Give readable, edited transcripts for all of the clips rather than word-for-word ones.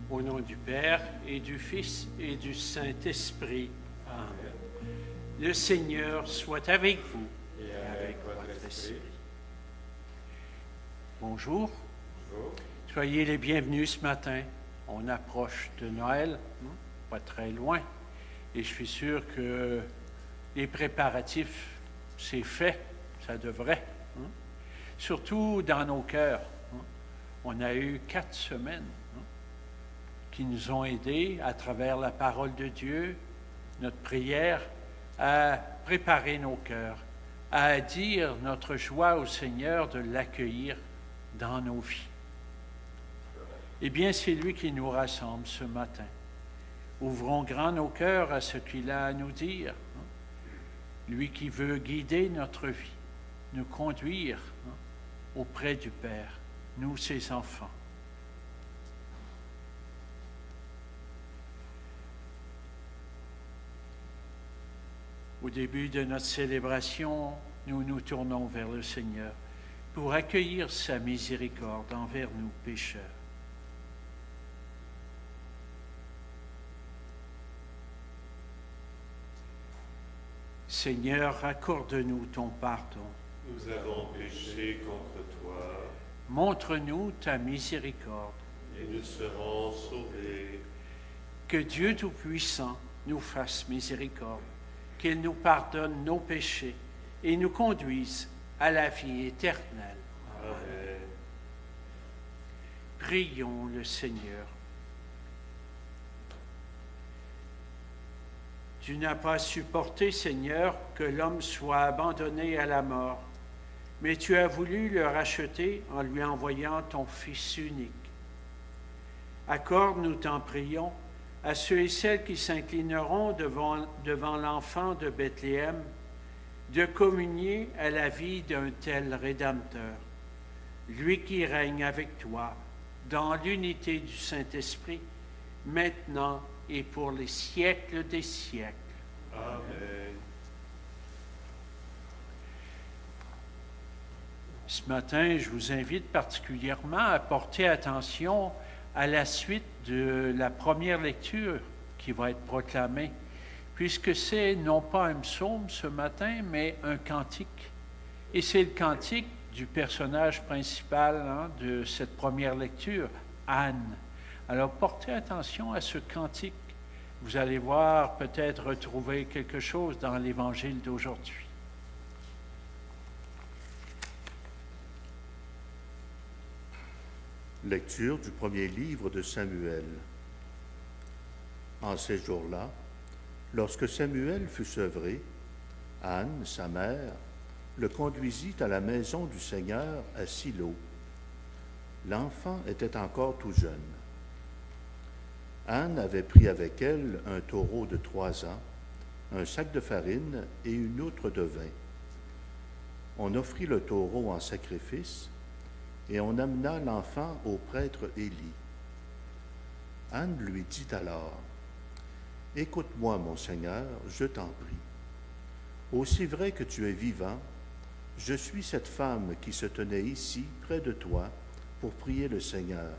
Au nom du Père et du Fils et du Saint-Esprit. Amen. Le Seigneur soit avec vous Et avec votre esprit. Bonjour. Bonjour. Soyez les bienvenus ce matin. On approche de Noël, pas très loin. Et je suis sûr que les préparatifs, c'est fait, ça devrait. Surtout dans nos cœurs. On a eu 4 semaines qui nous ont aidés à travers la parole de Dieu, notre prière, à préparer nos cœurs, à dire notre joie au Seigneur de l'accueillir dans nos vies. Eh bien, c'est lui qui nous rassemble ce matin. Ouvrons grand nos cœurs à ce qu'il a à nous dire. Lui qui veut guider notre vie, nous conduire auprès du Père, nous ses enfants. Au début de notre célébration, nous nous tournons vers le Seigneur pour accueillir sa miséricorde envers nous pécheurs. Seigneur, accorde-nous ton pardon. Nous avons péché contre toi. Montre-nous ta miséricorde. Et nous serons sauvés. Que Dieu Tout-Puissant nous fasse miséricorde, qu'il nous pardonne nos péchés et nous conduise à la vie éternelle. Amen. Prions le Seigneur. Tu n'as pas supporté, Seigneur, que l'homme soit abandonné à la mort, mais tu as voulu le racheter en lui envoyant ton Fils unique. Accorde, nous t'en prions, À ceux et celles qui s'inclineront devant l'enfant de Bethléem, de communier à la vie d'un tel Rédempteur, lui qui règne avec toi dans l'unité du Saint-Esprit, maintenant et pour les siècles des siècles. Amen. Ce matin, je vous invite particulièrement à porter attention à la suite de la première lecture qui va être proclamée, puisque c'est non pas un psaume ce matin, mais un cantique. Et c'est le cantique du personnage principal de cette première lecture, Anne. Alors portez attention à ce cantique. Vous allez voir, peut-être retrouver quelque chose dans l'Évangile d'aujourd'hui. Lecture du premier livre de Samuel. En ces jours-là, lorsque Samuel fut sevré, Anne, sa mère, le conduisit à la maison du Seigneur à Silo. L'enfant était encore tout jeune. Anne avait pris avec elle un taureau de 3 ans, un sac de farine et une outre de vin. On offrit le taureau en sacrifice, et on amena l'enfant au prêtre Élie. Anne lui dit alors, « Écoute-moi, mon Seigneur, je t'en prie. Aussi vrai que tu es vivant, je suis cette femme qui se tenait ici, près de toi, pour prier le Seigneur.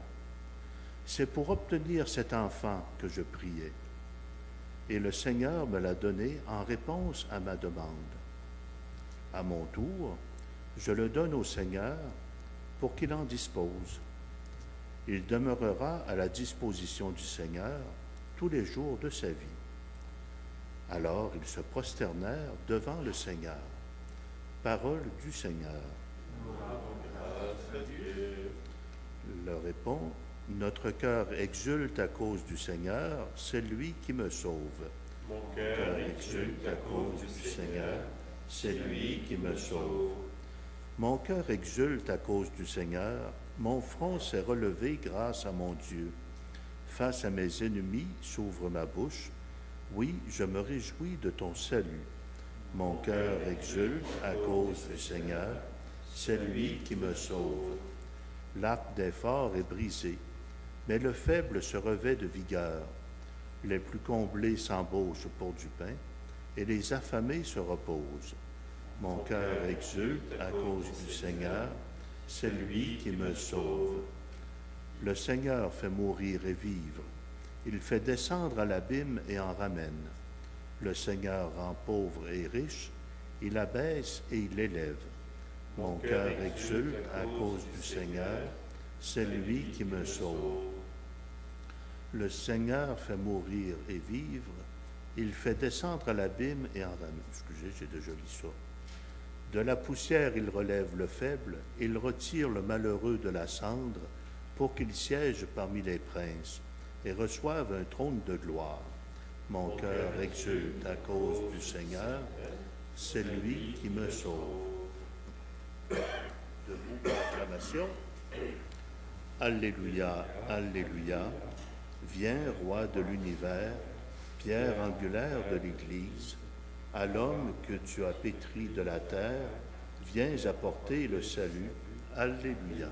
C'est pour obtenir cet enfant que je priais. Et le Seigneur me l'a donné en réponse à ma demande. À mon tour, je le donne au Seigneur, pour qu'il en dispose. Il demeurera à la disposition du Seigneur tous les jours de sa vie. » Alors ils se prosternèrent devant le Seigneur. Parole du Seigneur. Grâce à Dieu. Leur répond, « Notre cœur exulte à cause du Seigneur, c'est lui qui me sauve. Mon Mon cœur cœur exulte à cause du Seigneur, c'est lui qui me sauve. Mon cœur exulte à cause du Seigneur, mon front s'est relevé grâce à mon Dieu. Face à mes ennemis s'ouvre ma bouche, oui, je me réjouis de ton salut. Mon cœur exulte à cause du Seigneur, c'est lui qui me sauve. L'arc des forts est brisé, mais le faible se revêt de vigueur. Les plus comblés s'embauchent pour du pain, et les affamés se reposent. Mon cœur exulte à cause du Seigneur, c'est lui qui me sauve. Le Seigneur fait mourir et vivre. Il fait descendre à l'abîme et en ramène. Le Seigneur rend pauvre et riche, il abaisse et il élève. Mon cœur exulte à cause du Seigneur, c'est lui qui me sauve. Le Seigneur fait mourir et vivre, il fait descendre à l'abîme et en ramène. Excusez, j'ai déjà lu ça. De la poussière, il relève le faible, il retire le malheureux de la cendre, pour qu'il siège parmi les princes et reçoive un trône de gloire. Mon cœur exulte à cause du Seigneur, c'est lui qui me sauve. Debout, proclamation. Alléluia, Alléluia. Viens, roi de l'univers, pierre angulaire de l'Église. À l'homme que tu as pétri de la terre, viens apporter le salut. Alléluia.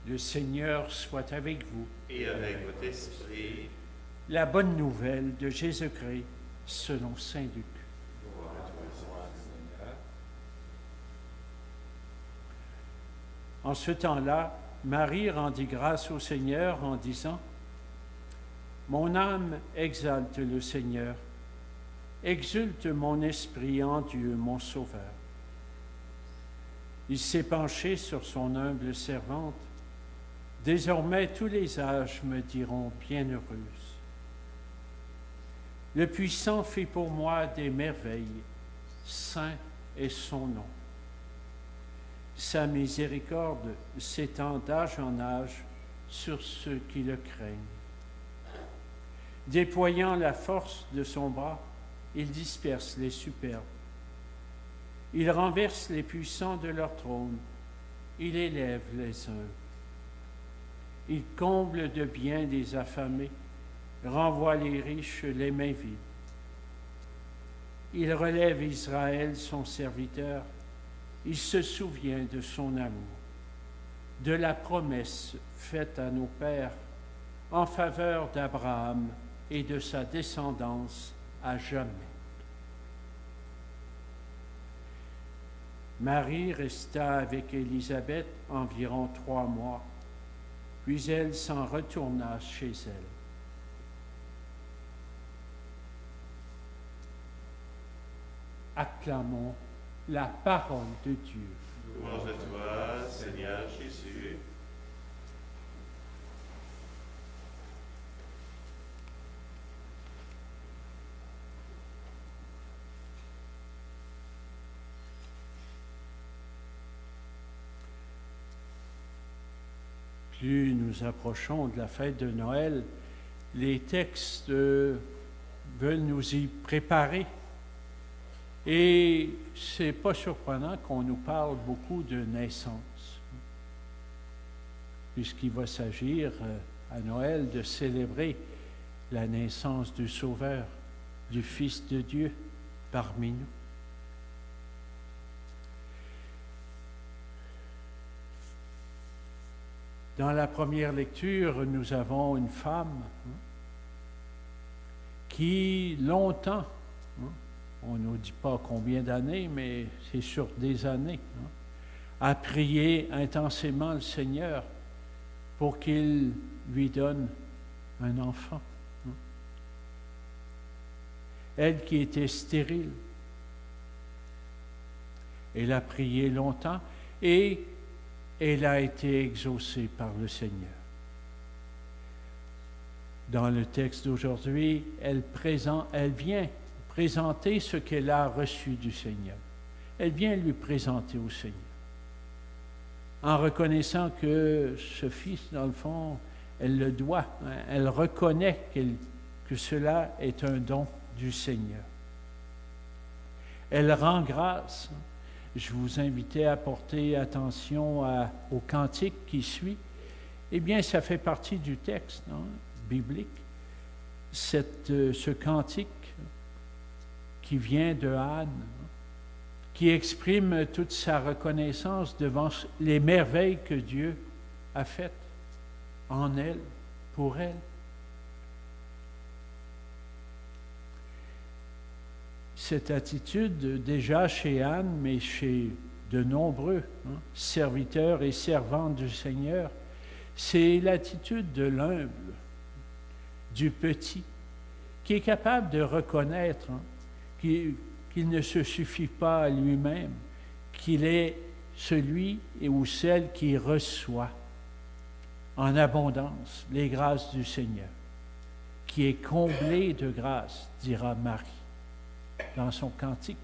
Le Seigneur soit avec vous. Et avec votre esprit, La bonne nouvelle de Jésus-Christ selon saint Luc. En ce temps-là, Marie rendit grâce au Seigneur en disant, « Mon âme exalte le Seigneur, exulte mon esprit en Dieu mon Sauveur. Il s'est penché sur son humble servante. Désormais tous les âges me diront bienheureuse. Le Puissant fait pour moi des merveilles, saint est son nom. Sa miséricorde s'étend d'âge en âge sur ceux qui le craignent. Déployant la force de son bras, il disperse les superbes. Il renverse les puissants de leur trône. Il élève les humbles. Il comble de biens des affamés, renvoie les riches les mains vides. Il relève Israël, son serviteur. Il se souvient de son amour, de la promesse faite à nos pères en faveur d'Abraham et de sa descendance à jamais. Marie resta avec Élisabeth environ 3 mois, puis elle s'en retourna chez elle. Acclamons la parole de Dieu. Louange à toi, Seigneur Jésus. Plus nous approchons de la fête de Noël, les textes veulent nous y préparer. Et ce n'est pas surprenant qu'on nous parle beaucoup de naissance, puisqu'il va s'agir à Noël de célébrer la naissance du Sauveur, du Fils de Dieu parmi nous. Dans la première lecture, nous avons une femme qui longtemps, on ne nous dit pas combien d'années, mais c'est sur des années, a prié intensément le Seigneur pour qu'il lui donne un enfant. Elle qui était stérile, elle a prié longtemps et elle a été exaucée par le Seigneur. Dans le texte d'aujourd'hui, elle vient présenter ce qu'elle a reçu du Seigneur. Elle vient lui présenter au Seigneur, en reconnaissant que ce fils, dans le fond, elle le doit. Elle reconnaît que cela est un don du Seigneur. Elle rend grâce. Je vous invitais à porter attention au cantique qui suit. Eh bien, ça fait partie du texte biblique. Ce cantique qui vient de Anne, qui exprime toute sa reconnaissance devant les merveilles que Dieu a faites en elle, pour elle. Cette attitude, déjà chez Anne, mais chez de nombreux serviteurs et servantes du Seigneur, c'est l'attitude de l'humble, du petit, qui est capable de reconnaître qu'il ne se suffit pas à lui-même, qu'il est celui ou celle qui reçoit en abondance les grâces du Seigneur, qui est comblé de grâce, dira Marie dans son cantique.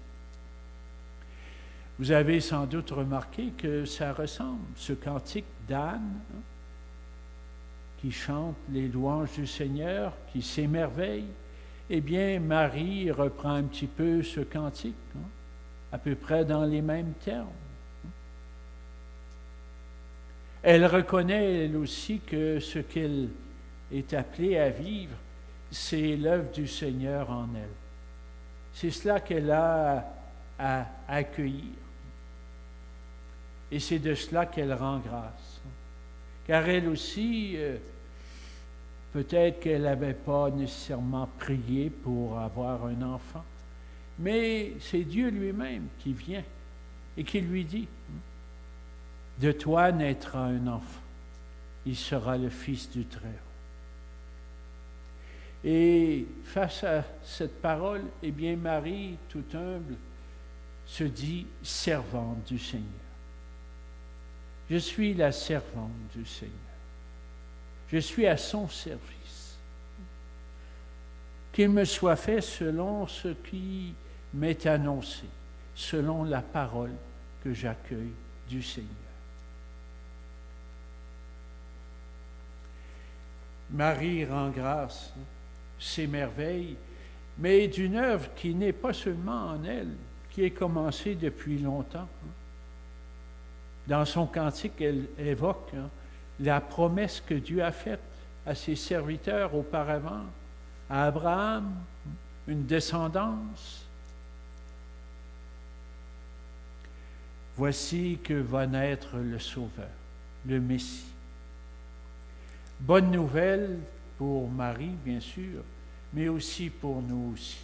Vous avez sans doute remarqué que ça ressemble, ce cantique d'Anne, qui chante les louanges du Seigneur, qui s'émerveille. Eh bien, Marie reprend un petit peu ce cantique, à peu près dans les mêmes termes. Elle reconnaît, elle aussi, que ce qu'elle est appelée à vivre, c'est l'œuvre du Seigneur en elle. C'est cela qu'elle a à accueillir. Et c'est de cela qu'elle rend grâce. Car elle aussi, peut-être qu'elle n'avait pas nécessairement prié pour avoir un enfant, mais c'est Dieu lui-même qui vient et qui lui dit, de toi naîtra un enfant, il sera le Fils du Très-Haut. Et face à cette parole, eh bien Marie, tout humble, se dit servante du Seigneur. Je suis la servante du Seigneur. Je suis à son service. Qu'il me soit fait selon ce qui m'est annoncé, selon la parole que j'accueille du Seigneur. Marie rend grâce, s'émerveille, mais d'une œuvre qui n'est pas seulement en elle, qui est commencée depuis longtemps. Dans son cantique, elle évoque la promesse que Dieu a faite à ses serviteurs auparavant, à Abraham, une descendance. Voici que va naître le Sauveur, le Messie. Bonne nouvelle pour Marie, bien sûr, mais aussi pour nous aussi.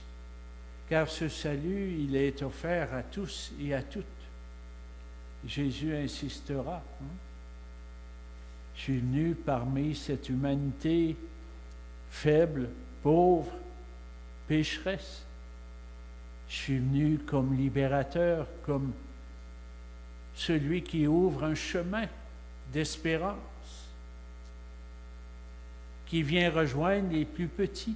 Car ce salut, il est offert à tous et à toutes. Jésus insistera. Je suis venu parmi cette humanité faible, pauvre, pécheresse. Je suis venu comme libérateur, comme celui qui ouvre un chemin d'espérance, qui vient rejoindre les plus petits.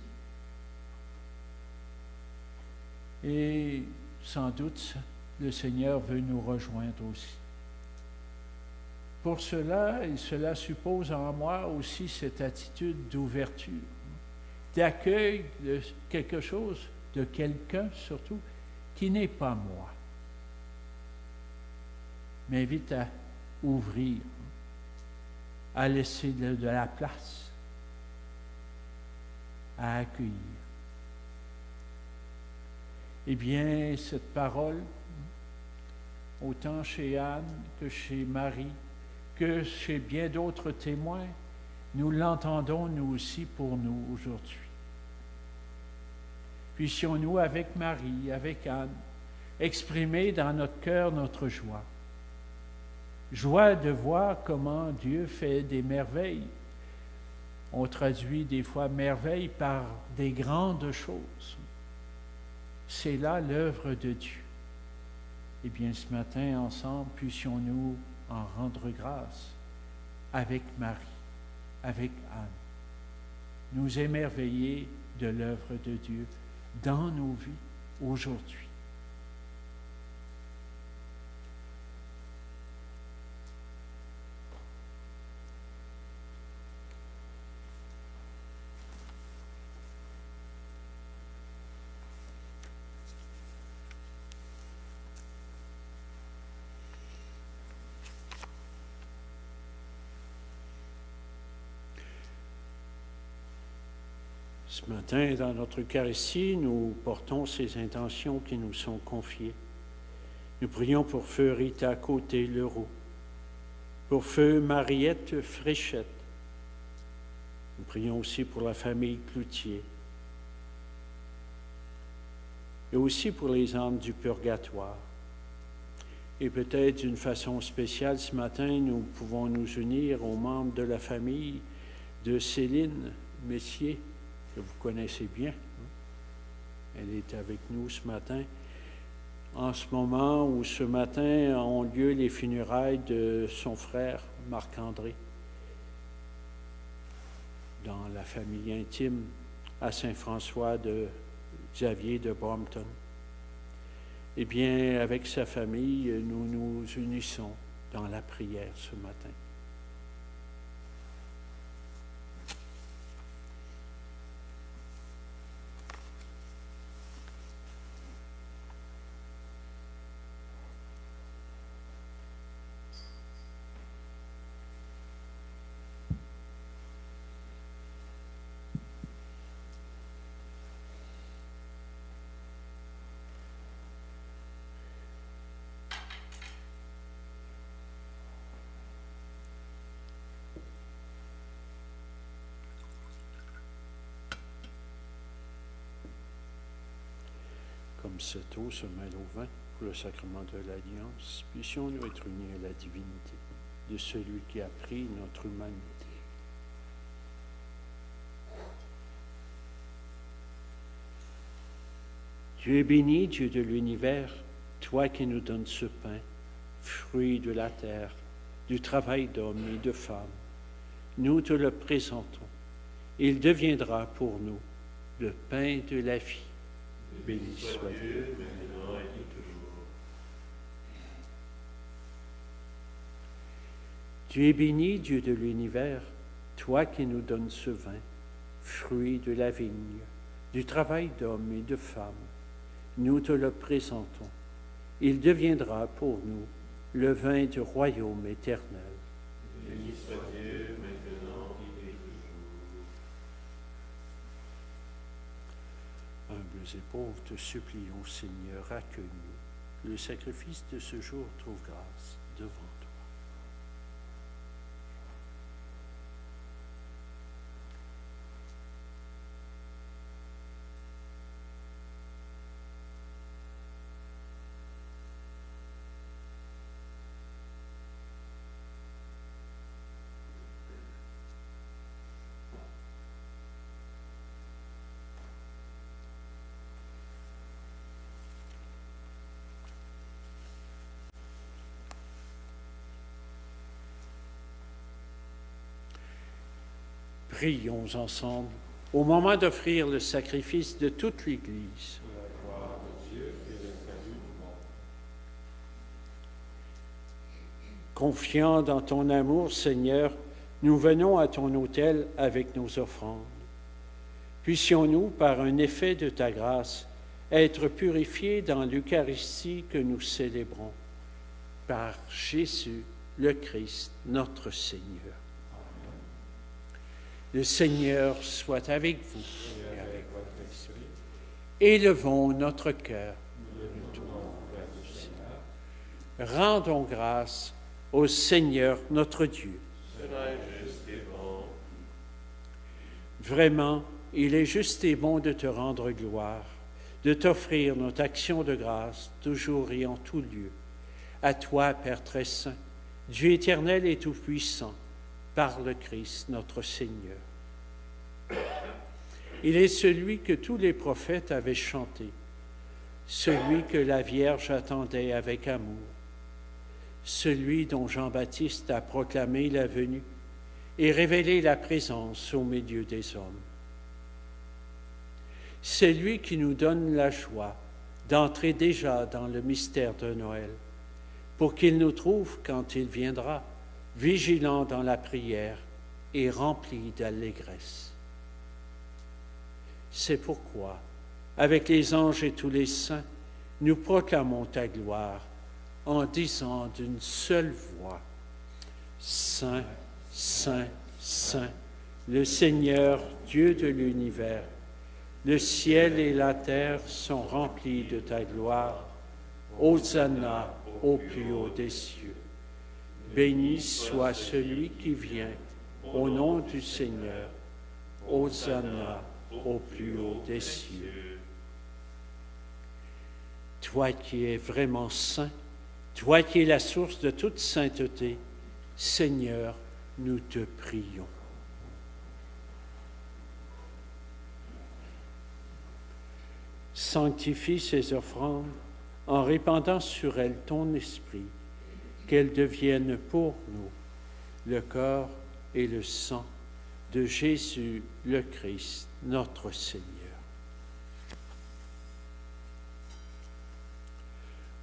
Et sans doute, le Seigneur veut nous rejoindre aussi. Pour cela, et cela suppose en moi aussi cette attitude d'ouverture, d'accueil de quelque chose, de quelqu'un surtout, qui n'est pas moi. M'invite à ouvrir, à laisser de la place, à accueillir. Eh bien, cette parole, autant chez Anne que chez Marie, que chez bien d'autres témoins, nous l'entendons nous aussi pour nous aujourd'hui. Puissions-nous, avec Marie, avec Anne, exprimer dans notre cœur notre joie. Joie de voir comment Dieu fait des merveilles. On traduit des fois merveilles par des grandes choses. C'est là l'œuvre de Dieu. Eh bien, ce matin, ensemble, puissions-nous en rendre grâce avec Marie, avec Anne. Nous émerveiller de l'œuvre de Dieu dans nos vies aujourd'hui. Ce matin, dans notre Eucharistie, nous portons ces intentions qui nous sont confiées. Nous prions pour feu Rita Côté-Leroux, pour feu Mariette Fréchette. Nous prions aussi pour la famille Cloutier et aussi pour les âmes du purgatoire. Et peut-être d'une façon spéciale, ce matin, nous pouvons nous unir aux membres de la famille de Céline Messier, que vous connaissez bien. Elle est avec nous ce matin. En ce moment où ce matin ont lieu les funérailles de son frère Marc-André dans la famille intime à Saint-François de Xavier de Brompton. Eh bien, avec sa famille, nous nous unissons dans la prière ce matin. Comme cette eau se mêle au vin pour le sacrement de l'Alliance, puissions-nous être unis à la divinité de celui qui a pris notre humanité. Dieu est béni, Dieu de l'univers, toi qui nous donnes ce pain, fruit de la terre, du travail d'hommes et de femmes. Nous te le présentons. Il deviendra pour nous le pain de la vie. Béni soit Dieu, maintenant et toujours. Tu es béni, Dieu de l'univers, toi qui nous donnes ce vin, fruit de la vigne, du travail d'hommes et de femmes, nous te le présentons. Il deviendra pour nous le vin du royaume éternel. Béni soit Dieu, maintenant et toujours. Humbles et pauvres, te supplions, Seigneur, accueille-nous. Le sacrifice de ce jour trouve grâce devant toi. Prions ensemble au moment d'offrir le sacrifice de toute l'Église. Confiants dans ton amour, Seigneur, nous venons à ton autel avec nos offrandes. Puissions-nous, par un effet de ta grâce, être purifiés dans l'Eucharistie que nous célébrons. Par Jésus, le Christ, notre Seigneur. Le Seigneur soit avec vous et avec votre esprit. Élevons notre cœur. Rendons grâce au Seigneur notre Dieu. Cela est juste et bon. Vraiment, il est juste et bon de te rendre gloire, de t'offrir notre action de grâce, toujours et en tout lieu. À toi, Père très saint, Dieu éternel et tout-puissant, par le Christ notre Seigneur. Il est celui que tous les prophètes avaient chanté, celui que la Vierge attendait avec amour, celui dont Jean-Baptiste a proclamé la venue et révélé la présence au milieu des hommes. C'est lui qui nous donne la joie d'entrer déjà dans le mystère de Noël, pour qu'il nous trouve, quand il viendra, vigilants dans la prière et remplis d'allégresse. C'est pourquoi, avec les anges et tous les saints, nous proclamons ta gloire en disant d'une seule voix, Saint, Saint, Saint, le Seigneur, Dieu de l'univers, le ciel et la terre sont remplis de ta gloire. Hosanna au plus haut des cieux. Béni soit celui qui vient au nom du Seigneur. Hosanna au plus haut des cieux. Toi qui es vraiment saint, toi qui es la source de toute sainteté, Seigneur, nous te prions. Sanctifie ces offrandes en répandant sur elles ton esprit, qu'elles deviennent pour nous le corps et le sang de Jésus le Christ, notre Seigneur.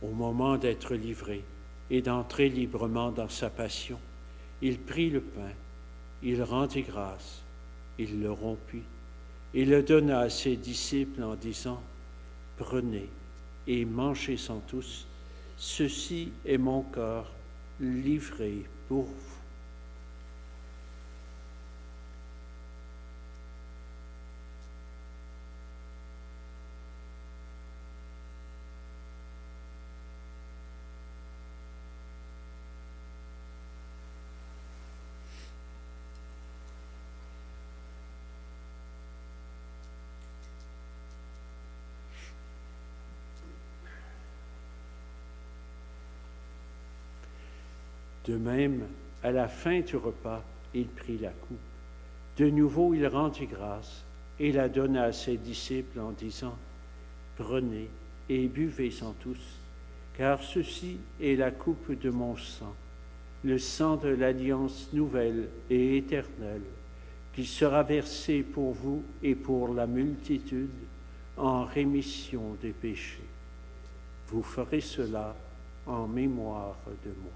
Au moment d'être livré et d'entrer librement dans sa passion, il prit le pain, il rendit grâce, il le rompit et le donna à ses disciples en disant, « Prenez et mangez-en tous, ceci est mon corps livré pour vous. » De même, à la fin du repas, il prit la coupe. De nouveau, il rendit grâce et la donna à ses disciples en disant, « Prenez et buvez-en tous, car ceci est la coupe de mon sang, le sang de l'alliance nouvelle et éternelle, qui sera versé pour vous et pour la multitude en rémission des péchés. Vous ferez cela en mémoire de moi. »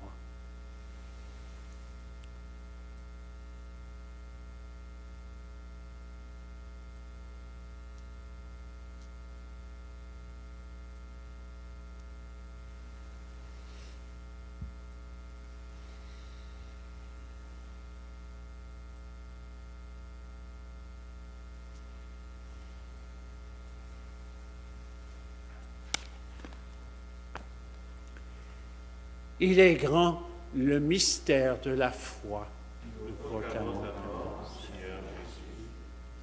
Il est grand le mystère de la foi. Nous proclamons ta mort, Seigneur Jésus.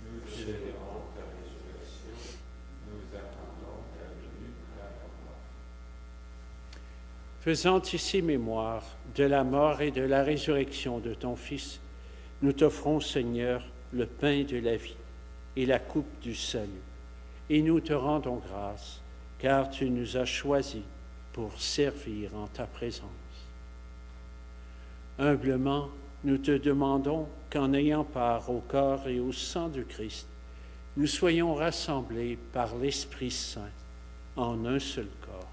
Nous célébrons ta résurrection. Nous attendons ta venue à la mort. Faisant ici mémoire de la mort et de la résurrection de ton Fils, nous t'offrons, Seigneur, le pain de la vie et la coupe du salut. Et nous te rendons grâce, car tu nous as choisis pour servir en ta présence. Humblement, nous te demandons qu'en ayant part au corps et au sang du Christ, nous soyons rassemblés par l'Esprit Saint en un seul corps.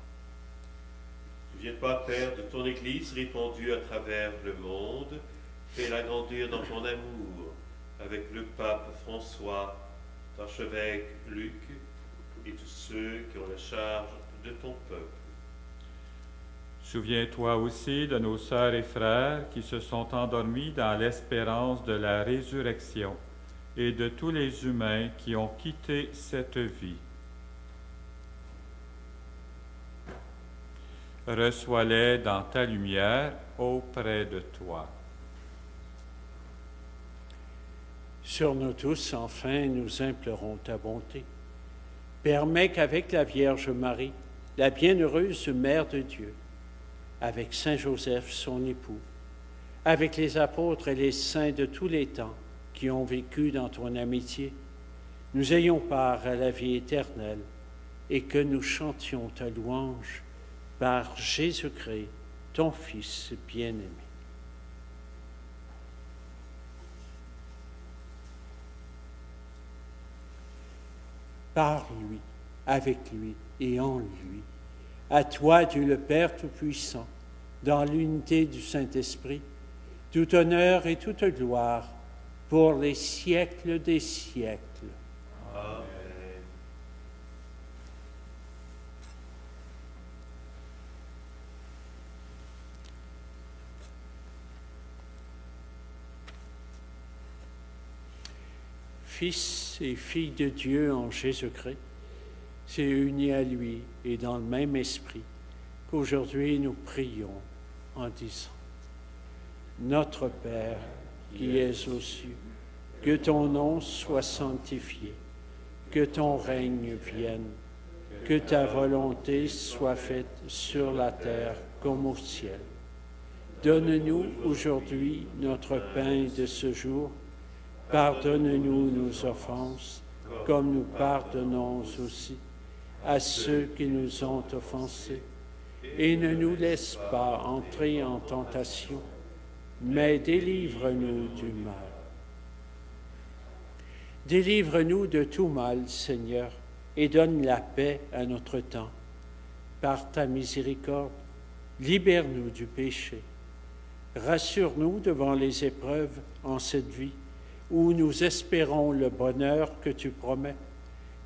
Souviens-toi, Père, de ton Église répandue à travers le monde. Fais-la grandir dans ton amour avec le pape François, l'archevêque Luc et tous ceux qui ont la charge de ton peuple. Souviens-toi aussi de nos sœurs et frères qui se sont endormis dans l'espérance de la résurrection et de tous les humains qui ont quitté cette vie. Reçois-les dans ta lumière auprès de toi. Sur nous tous, enfin, nous implorons ta bonté. Permets qu'avec la Vierge Marie, la bienheureuse Mère de Dieu, avec Saint Joseph, son époux, avec les apôtres et les saints de tous les temps qui ont vécu dans ton amitié, nous ayons part à la vie éternelle et que nous chantions ta louange par Jésus-Christ, ton Fils bien-aimé. Par lui, avec lui et en lui, à toi, Dieu le Père Tout-Puissant, dans l'unité du Saint-Esprit, tout honneur et toute gloire pour les siècles des siècles. Amen. Fils et filles de Dieu en Jésus-Christ, c'est unis à lui et dans le même esprit qu'aujourd'hui nous prions en disant: Notre Père qui es aux cieux, que ton nom soit sanctifié, que ton règne vienne, que ta volonté soit faite sur la terre comme au ciel. Donne-nous aujourd'hui notre pain de ce jour. Pardonne-nous nos offenses, comme nous pardonnons aussi à ceux qui nous ont offensés. Et ne nous laisse pas entrer en tentation, mais délivre-nous du mal. Délivre-nous de tout mal, Seigneur, et donne la paix à notre temps. Par ta miséricorde, libère-nous du péché. Rassure-nous devant les épreuves en cette vie, où nous espérons le bonheur que tu promets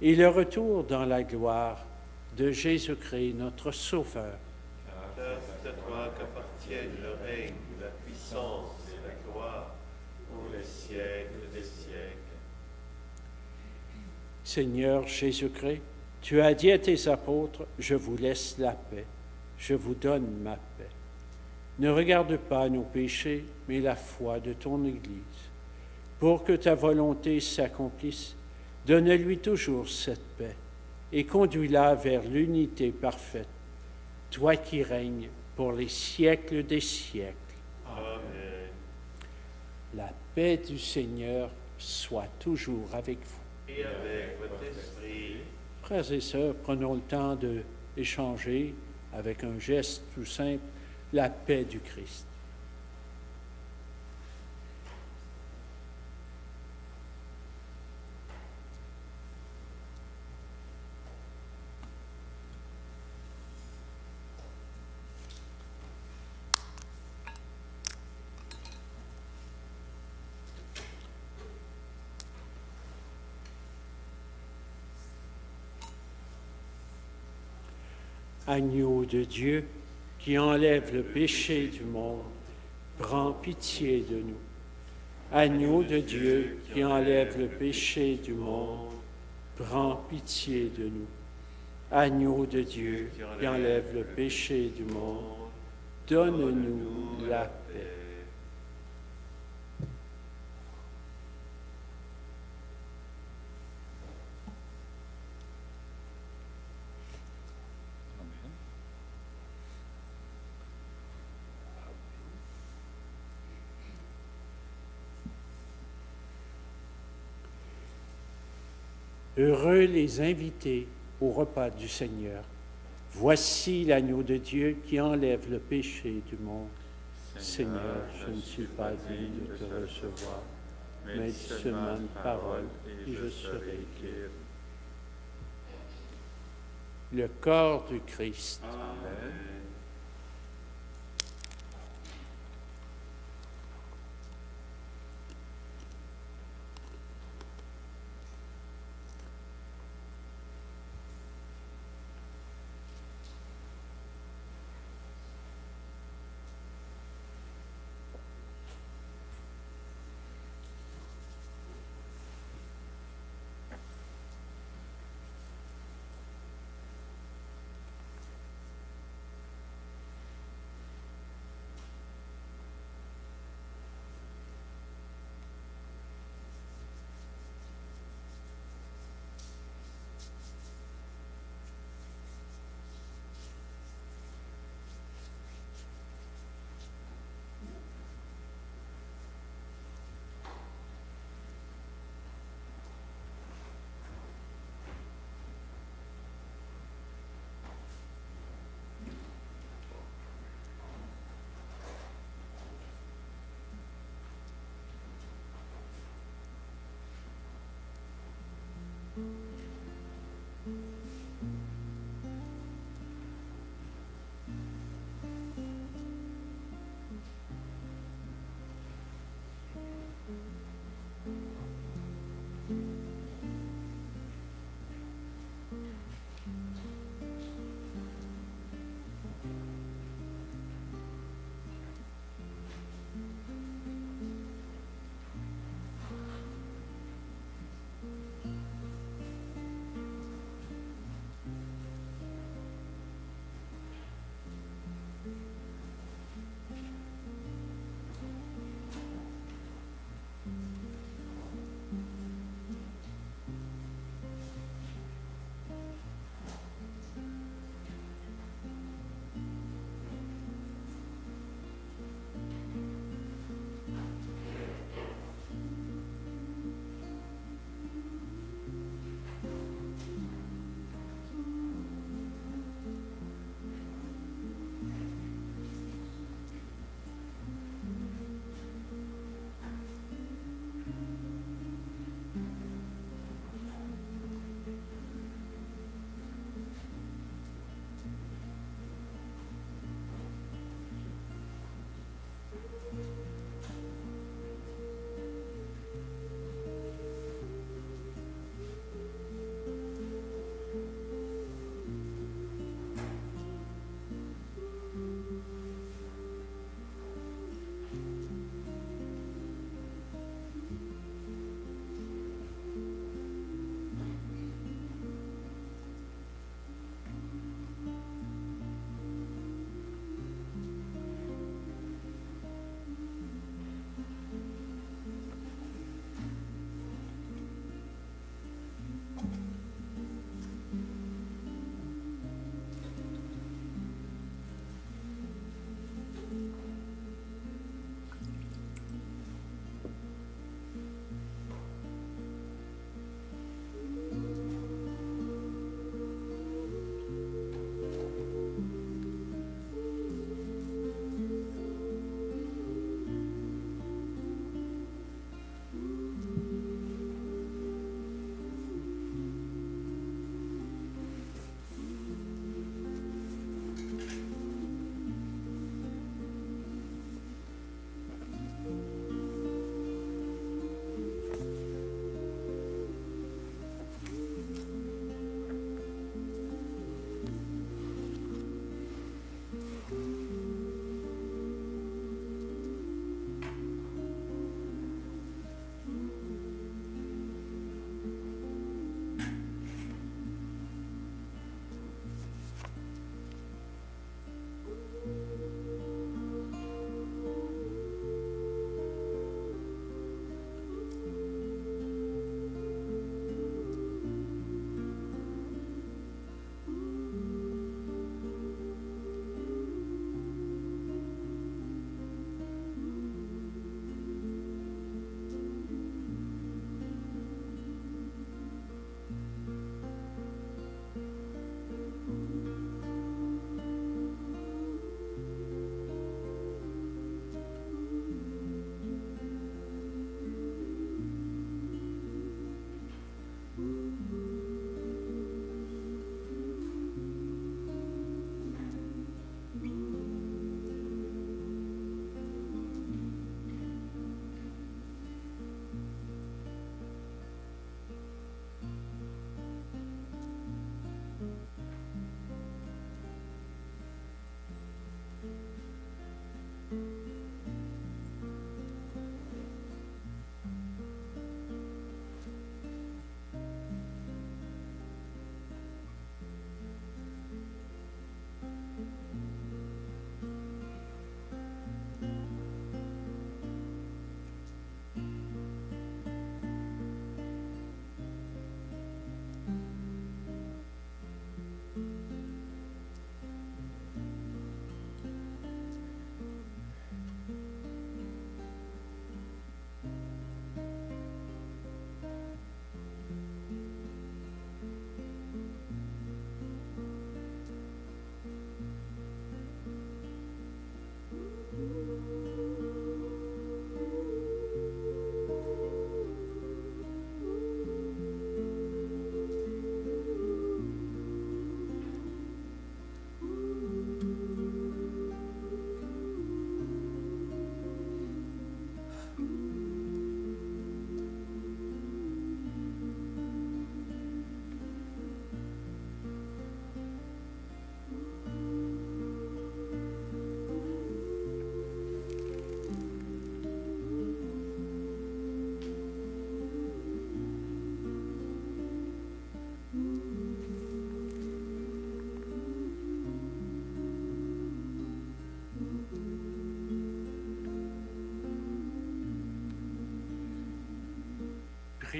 et le retour dans la gloire de Jésus-Christ, notre Sauveur. Car c'est à toi qu'appartiennent le règne, la puissance et la gloire pour les siècles des siècles. Seigneur Jésus-Christ, tu as dit à tes apôtres, « Je vous laisse la paix, je vous donne ma paix. » Ne regarde pas nos péchés, mais la foi de ton Église. Pour que ta volonté s'accomplisse, donne-lui toujours cette paix et conduis-la vers l'unité parfaite, toi qui règnes pour les siècles des siècles. Amen. La paix du Seigneur soit toujours avec vous. Et avec votre esprit. Frères et sœurs, prenons le temps d'échanger avec un geste tout simple, la paix du Christ. Agneau de Dieu, qui enlève le péché du monde, prends pitié de nous. Agneau de Dieu, qui enlève le péché du monde, prends pitié de nous. Agneau de Dieu, qui enlève le péché du monde, Donne-nous la paix. Heureux les invités au repas du Seigneur. Voici l'agneau de Dieu qui enlève le péché du monde. Seigneur, je ne suis pas digne de te recevoir, mais dis seulement une parole et je serai guéri. Le corps du Christ. Amen.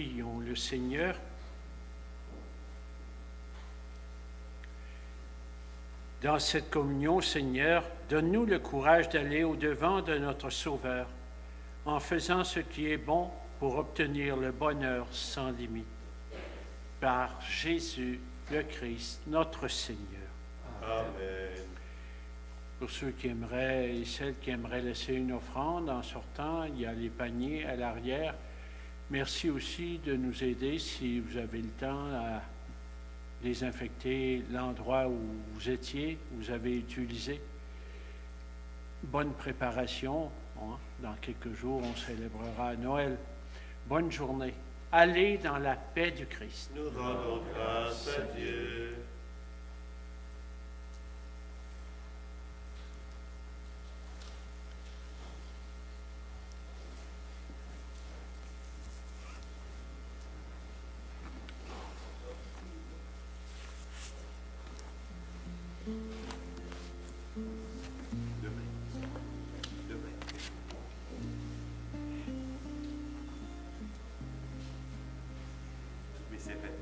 Prions le Seigneur. Dans cette communion, Seigneur, donne-nous le courage d'aller au-devant de notre Sauveur, en faisant ce qui est bon pour obtenir le bonheur sans limite. Par Jésus le Christ, notre Seigneur. Amen. Pour ceux qui aimeraient et celles qui aimeraient laisser une offrande en sortant, il y a les paniers à l'arrière. Merci aussi de nous aider, si vous avez le temps, à désinfecter l'endroit où vous étiez, où vous avez utilisé. Bonne préparation. Hein? Dans quelques jours, on célébrera Noël. Bonne journée. Allez dans la paix du Christ. Nous rendons grâce à Dieu. Mais c'est fait.